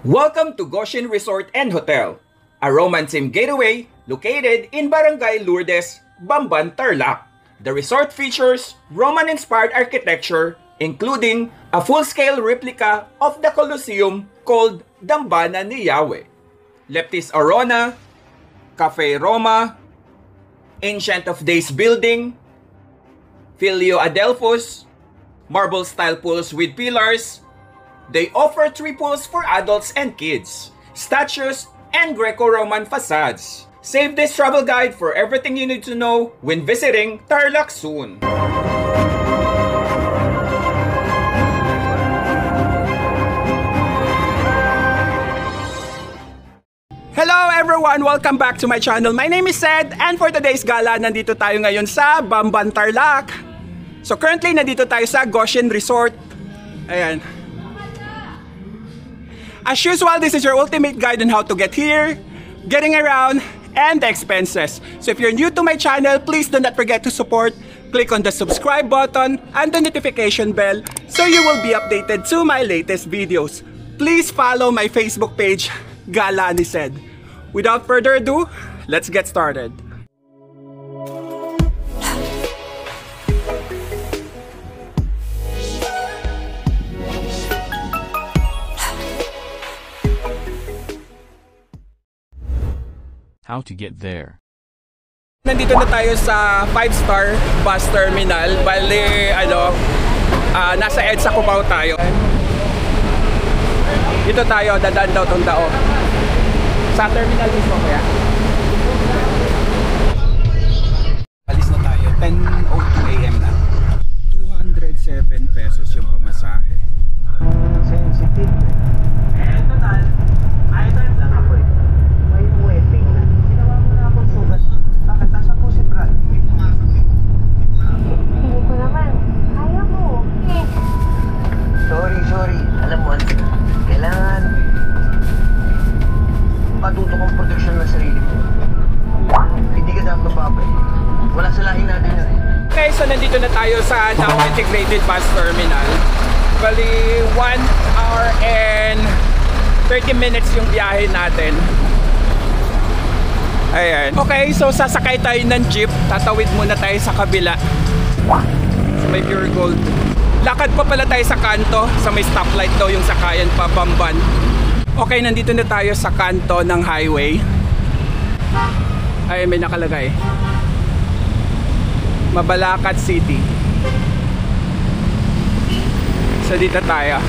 Welcome to Goshen Resort and Hotel, a romance-themed getaway located in Barangay Lourdes, Bamban, Tarlac. The resort features Roman-inspired architecture, including a full-scale replica of the Colosseum called Dambana ni Yahweh, Leptis Arona, Cafe Roma, Ancient of Days building, Filio Adelphos, marble-style pools with pillars. They offer 3 pools for adults and kids, statues, and Greco-Roman facades. Save this travel guide for everything you need to know when visiting Tarlac soon. Hello everyone! Welcome back to my channel. My name is Sed, and for today's gala, nandito tayo ngayon sa Bamban, Tarlac. So currently, nandito tayo sa Goshen Resort. Ayan. As usual, this is your ultimate guide on how to get here, getting around, and the expenses. So if you're new to my channel, please do not forget to support. Click on the subscribe button and the notification bell so you will be updated to my latest videos. Please follow my Facebook page, Gala ni Sed. Without further ado, let's get started. How to get there. Nandito na tayo sa 5-star bus terminal. Bali, nasa EDSA Cubao tayo. Dito tayo, dadaan daw tong dao. Sa terminal mismo kaya. Alis na tayo, 10:02 AM na. 207 pesos yung pamasahe. Sensitive. Total, item lang ako eh. May webbing na. Ginawa mo na akong sugat. Bakit nasa po si Brad? Hindi ko naman. Kaya mo. Okay. Sorry. Alam mo, kailangan matuto kong proteksyon ng sarili mo. Hindi ka dapat mababay. Wala sa lahi natin yun eh. Okay, so nandito na tayo sa now integrated bus terminal. Bali, 1 hour and 30 minutes yung biyahe natin. Ayan. Okay, so sasakay tayo ng jeep. Tatawid muna tayo sa kabila. Sa may Pure Gold. Lakad pa pala tayo sa kanto. Sa may stoplight daw yung sakayan pa, Bamban. Okay, nandito na tayo sa kanto ng highway. Ayan, may nakalagay. Mabalacat City. So dito tayo.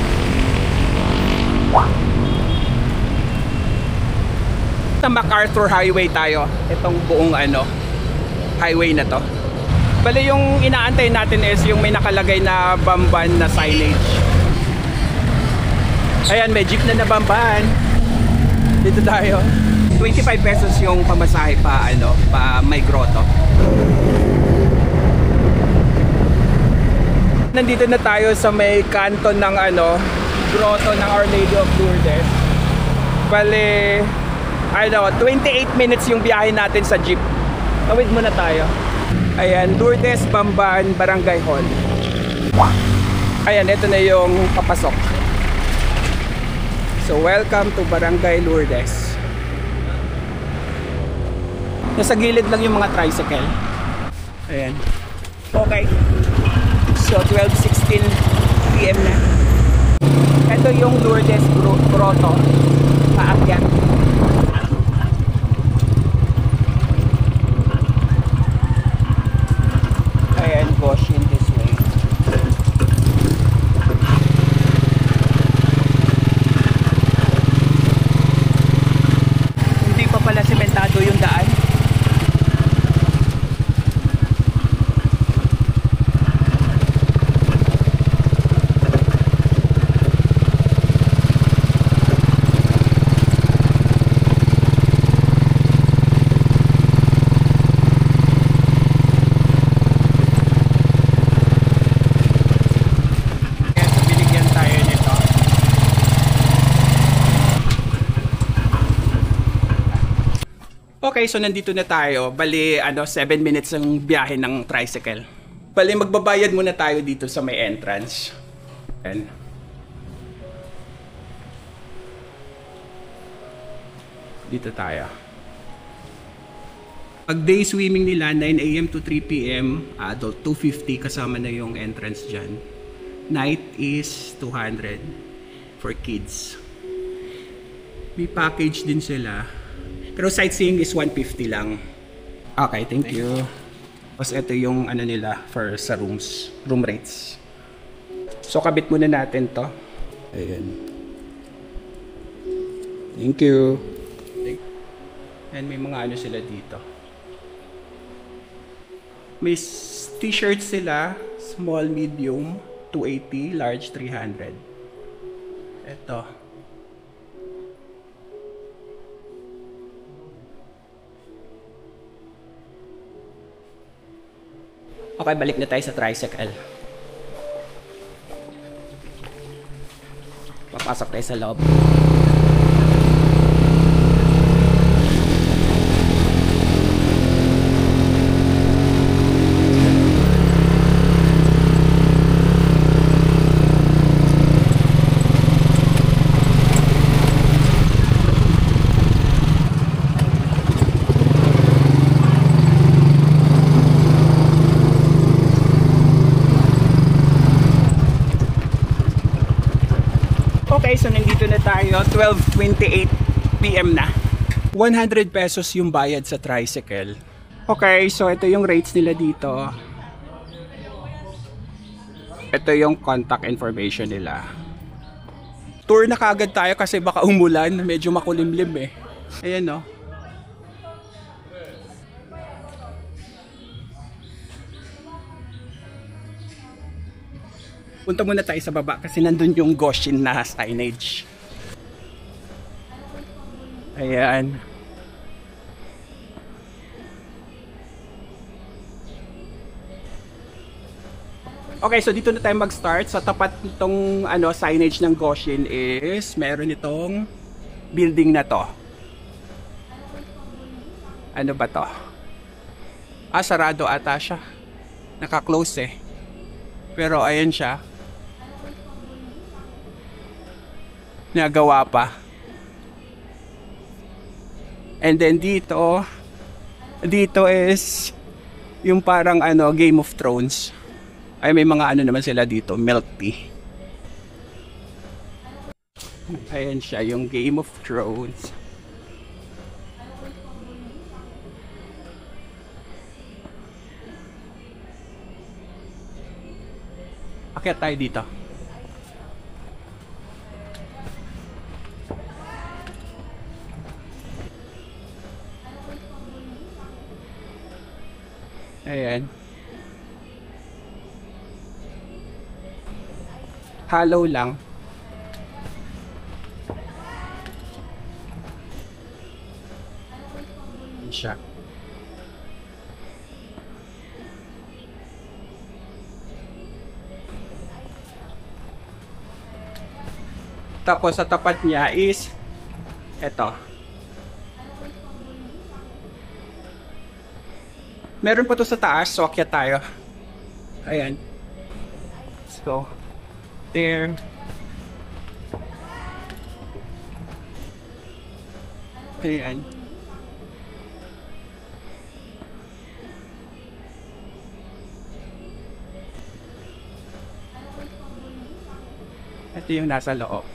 Sa MacArthur Highway tayo. Itong buong highway na to. Bali yung inaantay natin is yung may nakalagay na Bamban na signage. Ayan, may jeep na Bamban. Dito tayo. 25 pesos yung pamasahe pa may grotto. Nandito na tayo sa may kanto ng grotto ng Our Lady of Lourdes. Bali 28 minutes yung biyahe natin sa jeep. Tawid muna tayo. Ayan, Lourdes, Bamban, Barangay Hall. Ayan, ito na yung papasok. So, welcome to Barangay Lourdes. Nasa gilid lang yung mga tricycle. Ayan. Okay. So, 12:16 PM na. Ito yung Lourdes Grotto. Paakyat. Ayan, Goshen this way. Hindi pa pala sementado yung daan. Okay, so nandito na tayo. Bali, 7 minutes ang biyahe ng tricycle. Bali, magbabayad muna tayo dito sa may entrance. Ayan. Dito tayo. Pag day swimming nila, 9 AM to 3 PM, adult 250 kasama na yung entrance dyan. Night is 200 for kids. May package din sila. Pero sightseeing is 150 lang. Okay, thank you. Tapos ito yung ano nila for sa rooms, room rates. So kabit muna natin to. Ayan. Thank you. And may mga ano sila dito. May t-shirts sila, small, medium, 280, large, 300. Ito. Okay, balik na tayo sa tricycle. Papasok tayo sa loob. Okay, so nandito na tayo, 12:28 PM na. 100 pesos yung bayad sa tricycle. Okay, so ito yung rates nila dito. Ito yung contact information nila. Tour na kagad tayo kasi baka umulan, medyo makulimlim eh. Ayan no. Punta muna tayo sa baba kasi nandun yung Goshin na signage. Ayan. Okay, so dito na tayo mag-start. Sa tapat nitong signage ng Goshin is meron itong building na to. Ano ba to? Sarado ata siya. Naka-close eh. Pero ayan siya. Nagawa pa. And then dito is yung parang Game of Thrones. Ay may mga naman sila dito, milk tea. Ayan siya, yung Game of Thrones. Akyat tayo dito. Ayan. Hollow lang. Ayan siya. Tapos sa tapat niya is eto. Meron pa to sa taas, so akyat tayo. Ayan. So, there. Ayan. Ito yung nasa loob.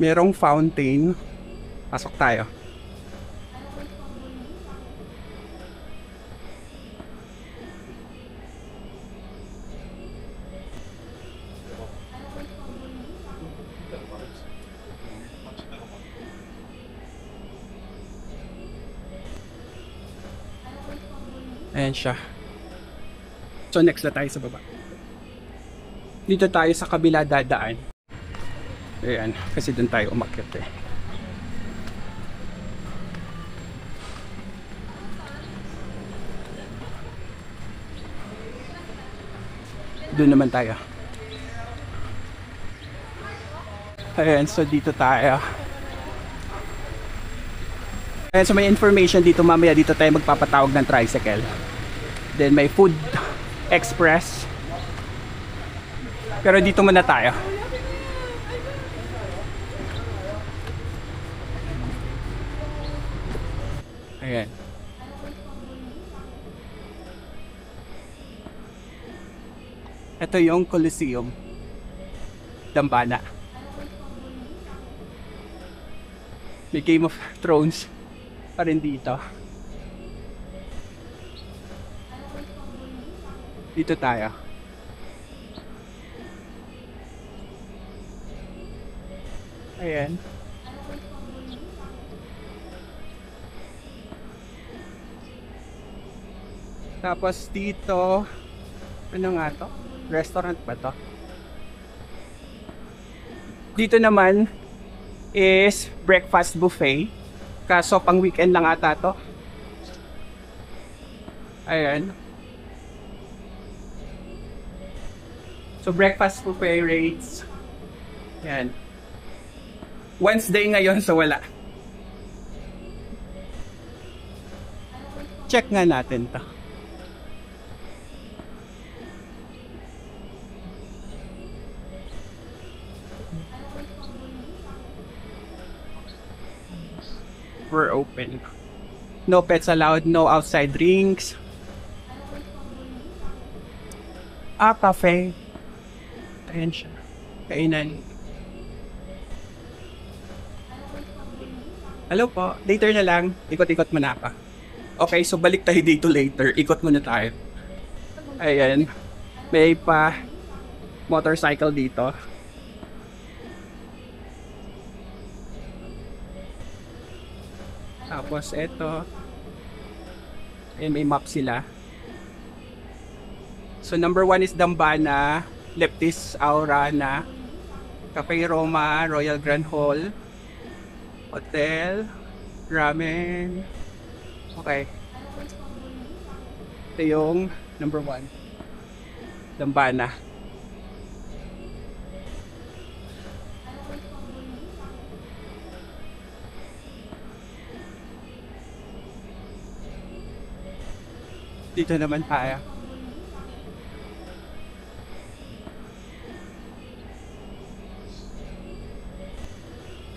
Merong fountain. Pasok tayo. Ayan siya. So next na tayo sa baba. Dito tayo sa kabila dadaan. Ayan, kasi doon tayo umakyat eh. Doon naman tayo. Ayan, so dito tayo. Ayan, so may information dito, mamaya dito tayo magpapatawag ng tricycle. Then may food express. Pero dito muna tayo. Ayan. Ito yung Coliseum. Dambana. May Game of Thrones pa rin dito. Dito tayo. Ayan. Tapos dito, ano nga to? Restaurant ba to? Dito naman is breakfast buffet. Kaso pang weekend lang ata to. Ayan. So breakfast buffet rates. Ayan. Wednesday ngayon, so wala. Check nga natin to. We're open. No pets allowed, no outside drinks. Cafe. Ayan siya. Kainan. Hello po, later na lang. Ikot-ikot muna pa. Okay, so balik tayo dito later. Ikot muna tayo. Ayan. May pa motorcycle dito. Tapos eto. Ayan, may map sila. So number 1 is Dambana, Leptis Aurana, Cafe Roma, Royal Grand Hall, Hotel, Ramen. Okay. Ito yung number 1. Dambana. Dito naman tayo.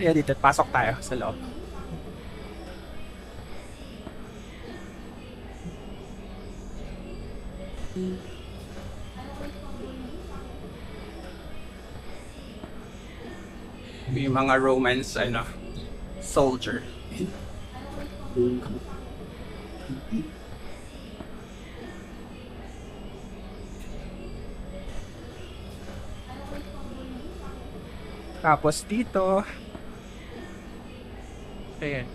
Ayan, dito. Pasok tayo sa loob. May mga Romans, ano, soldier. Tapos dito, ayan.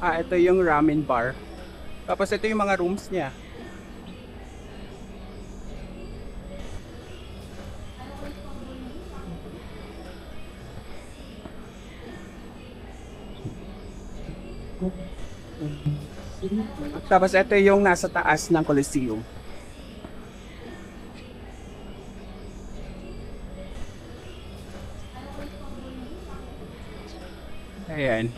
Ito yung ramen bar. Tapos ito yung mga rooms niya. Tapos ito yung nasa taas ng Coliseum. Ayan.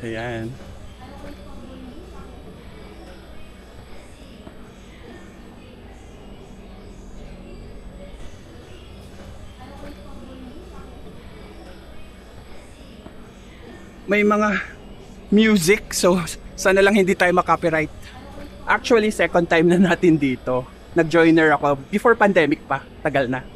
Ayan. May mga music, so sana lang hindi tayo makopyright. Actually, second time na natin dito. Nag-joiner ako before pandemic pa, tagal na.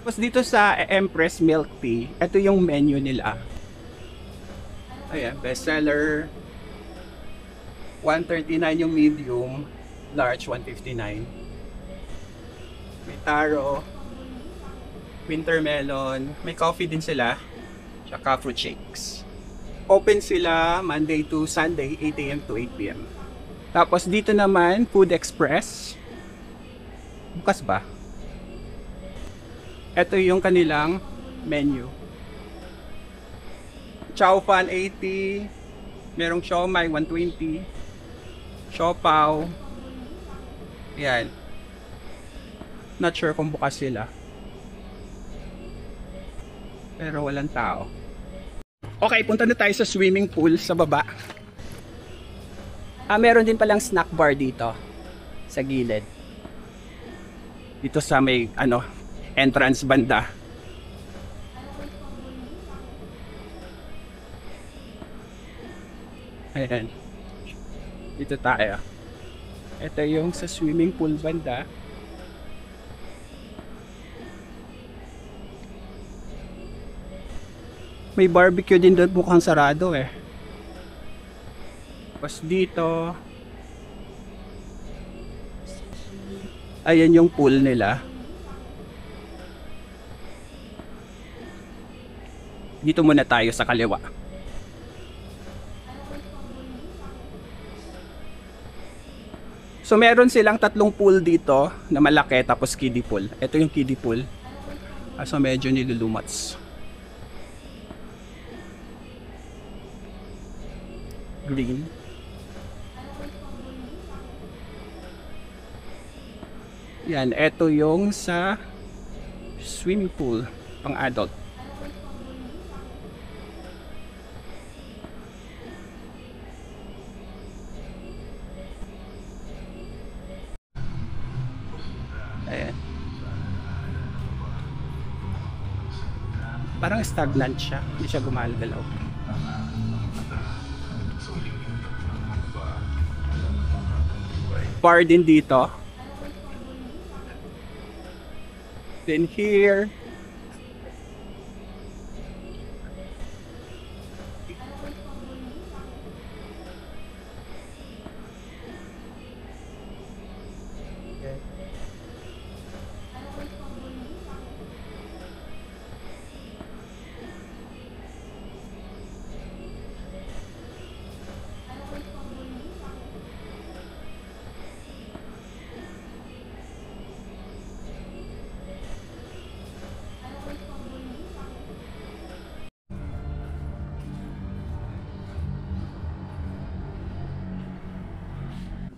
Tapos dito sa Empress Milk Tea, ito yung menu nila. Ayan, bestseller. 139 yung medium, large 159. May taro, winter melon, may coffee din sila, tsaka fruit shakes. Open sila Monday to Sunday, 8 a.m. to 8 p.m. Tapos dito naman, Food Express. Bukas ba? Ito yung kanilang menu. Chow Fan 80, merong siomai 120, siopaw. Yan. Not sure kung bukas sila. Pero walang tao. Okay, punta na tayo sa swimming pool sa baba. Meron din palang snack bar dito sa gilid. Dito sa may entrance banda. Ayan. Dito tayo. Ito yung sa swimming pool banda. May barbecue din doon, mukhang sarado eh. Tapos dito, ayan yung pool nila. Dito muna tayo sa kaliwa. So meron silang 3 pool dito na malaki, tapos kiddie pool. Ito yung kiddie pool. So medyo nilulumats. Green. Yan, ito yung sa swimming pool pang adult. Ayan. Parang stagnant siya, hindi siya gumagalaw. Bar din dito. Then here,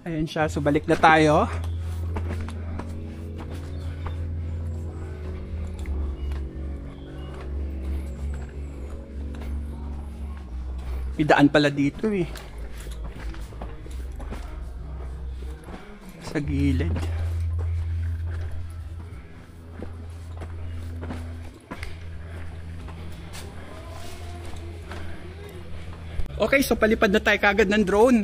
ayan siya, so balik na tayo. May daan pala dito eh. Sa gilid. Okay, so palipad na tayo kagad ng drone.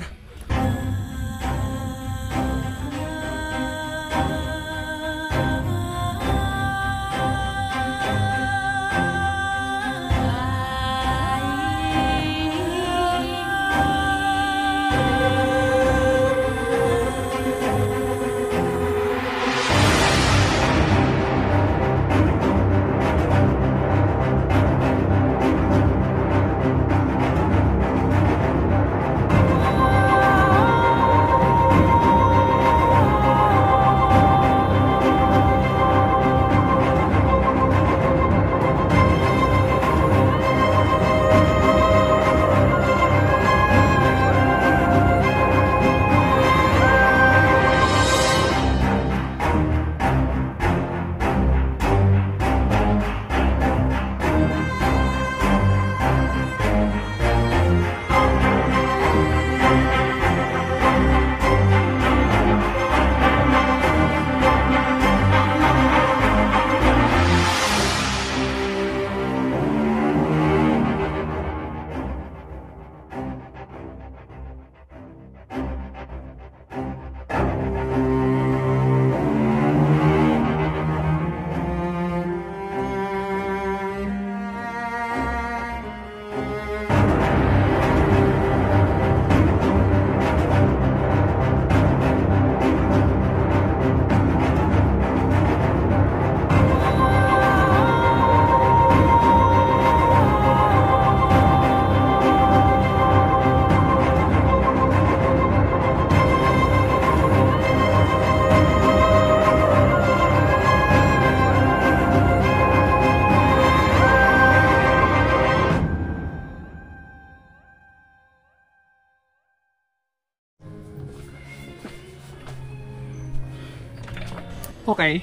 Okay.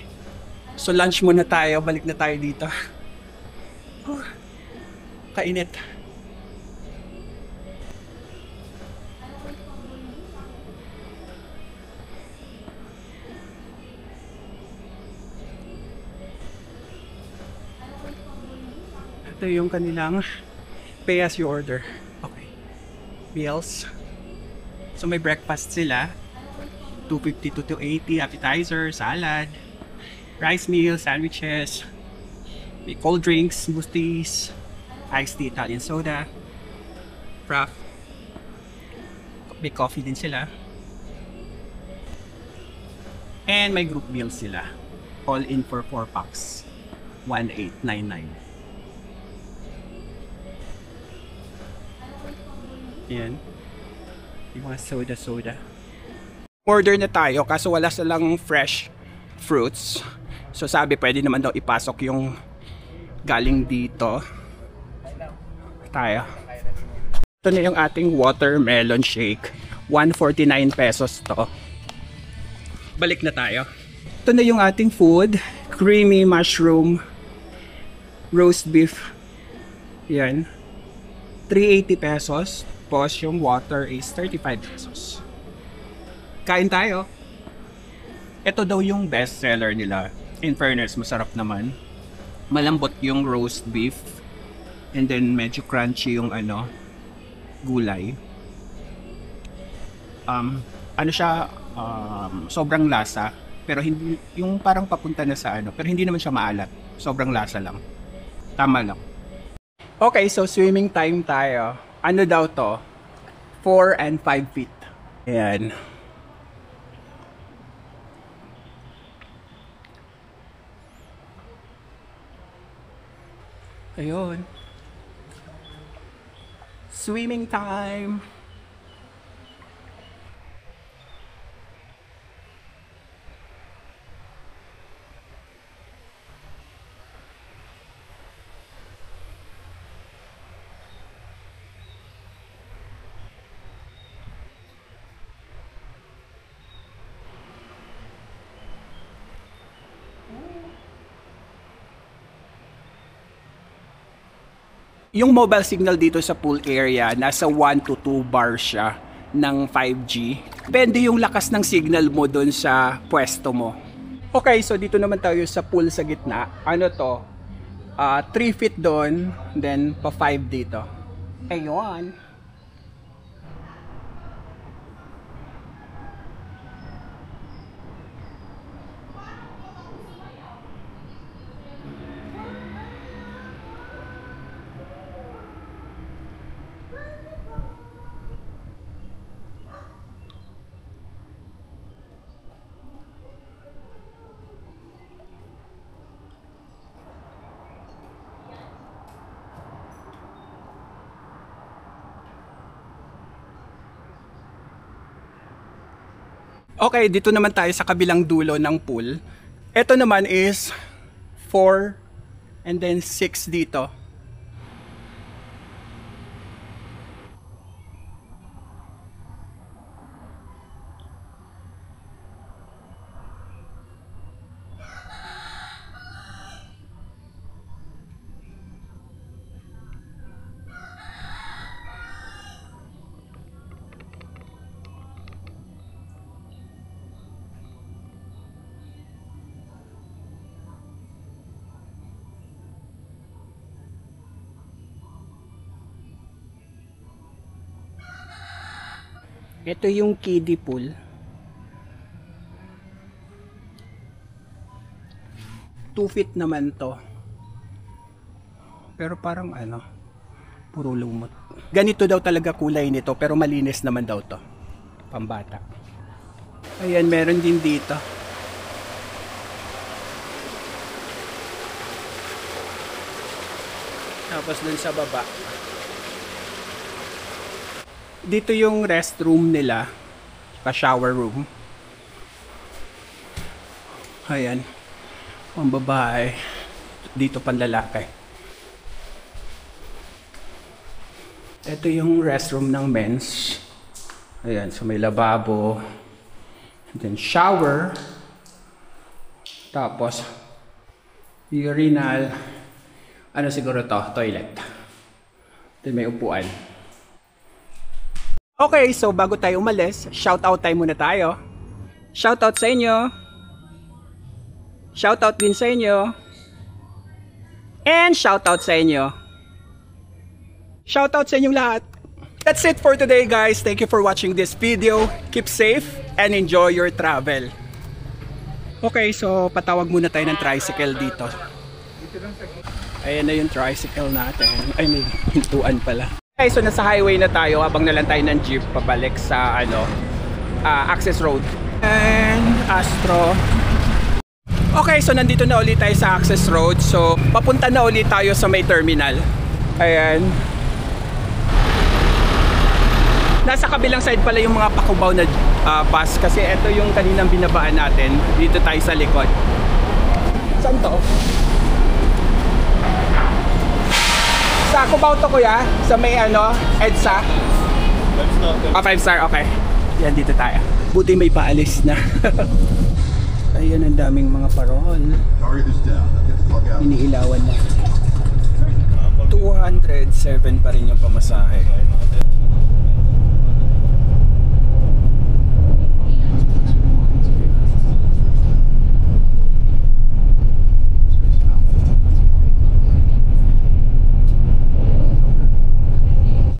So lunch muna tayo. Balik na tayo dito. Kainit. Ito yung kanilang pay as you order. Okay. Meals. So may breakfast sila. 250 to 280, appetizer, salad, rice meal, sandwiches, may cold drinks, smoothies, iced tea, Italian soda, frappe, may coffee din sila. And may group meal sila. All in for 4 packs. 1,899. Yan. Yung mga soda. Order na tayo kaso wala silang fresh fruits. So sabi pwede naman daw ipasok yung galing dito. Tayo. Ito na yung ating watermelon shake. 149 pesos to. Balik na tayo. Ito na yung ating food. Creamy mushroom roast beef. Yan. 380 pesos. Tapos yung water is 35 pesos. Kain tayo. Ito daw yung best seller nila. In fairness, masarap naman. Malambot yung roast beef. And then medyo crunchy yung gulay. Sobrang lasa. Pero hindi, yung parang papunta na sa pero hindi naman siya maalat. Sobrang lasa lang. Tama lang. Okay, so swimming time tayo. Ano daw to? 4 and 5 feet. Ayan. Ayun. Swimming time. Yung mobile signal dito sa pool area, nasa 1 to 2 bar siya ng 5G. Depende yung lakas ng signal mo dun sa pwesto mo. Okay, so dito naman tayo sa pool sa gitna. Ano to? 3 feet doon, then pa 5 dito. Ayun. Okay, dito naman tayo sa kabilang dulo ng pool. Ito naman is 4 and then 6 dito. Ito yung kiddie pool. 2 feet naman to. Pero parang puro lumot. Ganito daw talaga kulay nito pero malinis naman daw to. Pambata. Ayan, meron din dito. Tapos dun sa baba. Dito yung restroom nila, pa-shower room. Ayan, ang babae. Dito panlalaki. Ito yung restroom ng men's. Ayan, so may lababo. And then shower. Tapos, urinal. Ano siguro to? Toilet. Then may upuan. Okay, so bago tayo umalis, shoutout time muna tayo. Shoutout sa inyo. Shoutout din sa inyo. And shoutout sa inyo. Shoutout sa inyong lahat. That's it for today, guys. Thank you for watching this video. Keep safe and enjoy your travel. Okay, so patawag muna tayo ng tricycle dito. Ayan na yung tricycle natin. Ay, may hintuan pala. Okay, so nasa highway na tayo habang nalang tayo ng jeep pabalik sa Access Road. And Astro. Okay, so nandito na ulit tayo sa Access Road. So, papunta na ulit tayo sa may terminal. Ayan. Nasa kabilang side pala yung mga Pakubaw na bus kasi ito yung kaninang binabaan natin. Dito tayo sa likod. Saan to? Sa Cubao to, kuya? Sa may EDSA? 5 star, okay. Yan, dito tayo. Buti may paalis na. Ayan, ang daming mga parol. Iniilawan na. 207 pa rin yung pamasahe.